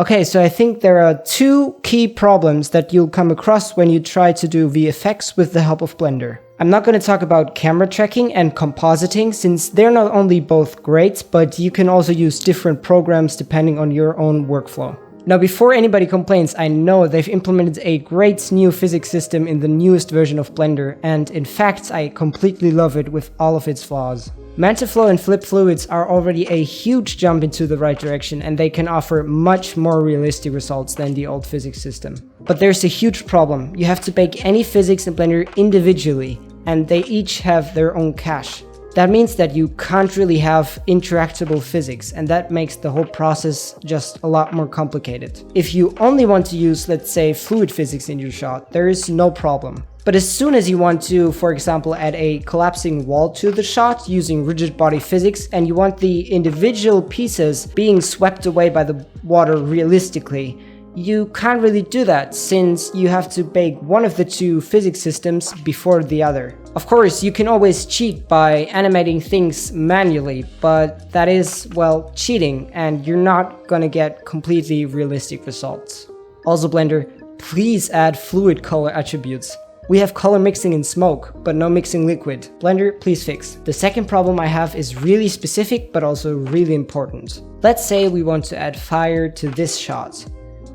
Okay, so I think there are two key problems that you'll come across when you try to do VFX with the help of Blender. I'm not going to talk about camera tracking and compositing, since they're not only both great, but you can also use different programs depending on your own workflow. Now, before anybody complains, I know they've implemented a great new physics system in the newest version of Blender, and in fact, I completely love it with all of its flaws. Mantaflow and flip fluids are already a huge jump into the right direction, and they can offer much more realistic results than the old physics system. But there's a huge problem. You have to bake any physics in Blender individually, and they each have their own cache. That means that you can't really have interactable physics, and that makes the whole process just a lot more complicated. If you only want to use, let's say, fluid physics in your shot, there is no problem. But as soon as you want to, for example, add a collapsing wall to the shot using rigid body physics, and you want the individual pieces being swept away by the water realistically, you can't really do that, since you have to bake one of the two physics systems before the other. Of course, you can always cheat by animating things manually, but that is, well, cheating, and you're not gonna get completely realistic results. Also, Blender, please add fluid color attributes. We have color mixing in smoke, but no mixing liquid. Blender, please fix. The second problem I have is really specific, but also really important. Let's say we want to add fire to this shot.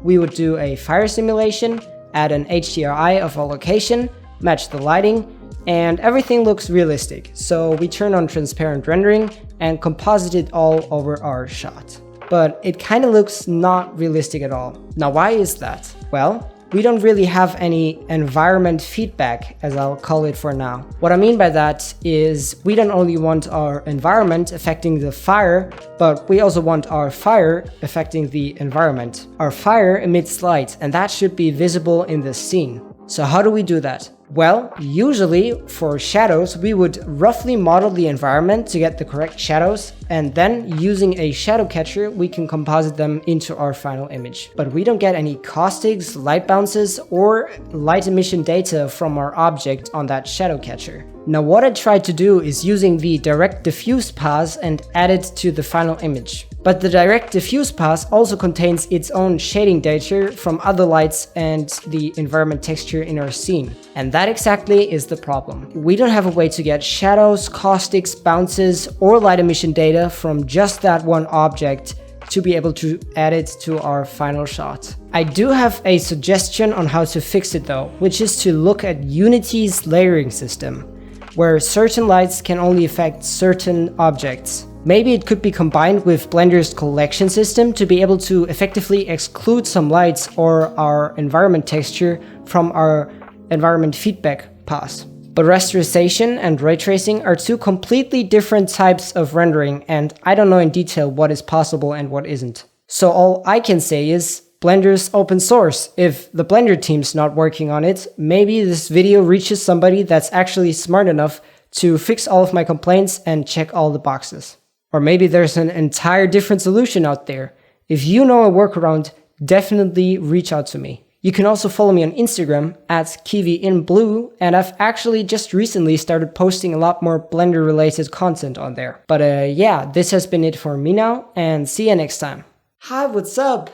We would do a fire simulation, add an HDRI of a location, match the lighting, and everything looks realistic. So we turn on transparent rendering and composite it all over our shot. But it kind of looks not realistic at all. Now, why is that? Well, we don't really have any environment feedback, as I'll call it for now. What I mean by that is we don't only want our environment affecting the fire, but we also want our fire affecting the environment. Our fire emits light, and that should be visible in the scene. So how do we do that? Well, usually for shadows, we would roughly model the environment to get the correct shadows, and then using a shadow catcher, we can composite them into our final image. But we don't get any caustics, light bounces, or light emission data from our object on that shadow catcher. Now, what I tried to do is using the direct diffuse pass and add it to the final image. But the direct diffuse pass also contains its own shading data from other lights and the environment texture in our scene. And that exactly is the problem. We don't have a way to get shadows, caustics, bounces, or light emission data from just that one object to be able to add it to our final shot. I do have a suggestion on how to fix it though, which is to look at Unity's layering system, where certain lights can only affect certain objects. Maybe it could be combined with Blender's collection system to be able to effectively exclude some lights or our environment texture from our environment feedback pass. But rasterization and ray tracing are two completely different types of rendering, and I don't know in detail what is possible and what isn't. So all I can say is Blender's open source. If the Blender team's not working on it, maybe this video reaches somebody that's actually smart enough to fix all of my complaints and check all the boxes. Or maybe there's an entire different solution out there. If you know a workaround, definitely reach out to me. You can also follow me on Instagram at KiwiInBlue, and I've actually just recently started posting a lot more Blender related content on there. But yeah, this has been it for me now, and see you next time. Hi, what's up?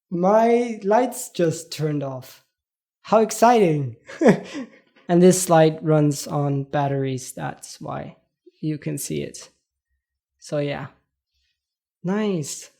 My lights just turned off. How exciting! And this light runs on batteries, that's why you can see it. So yeah, nice.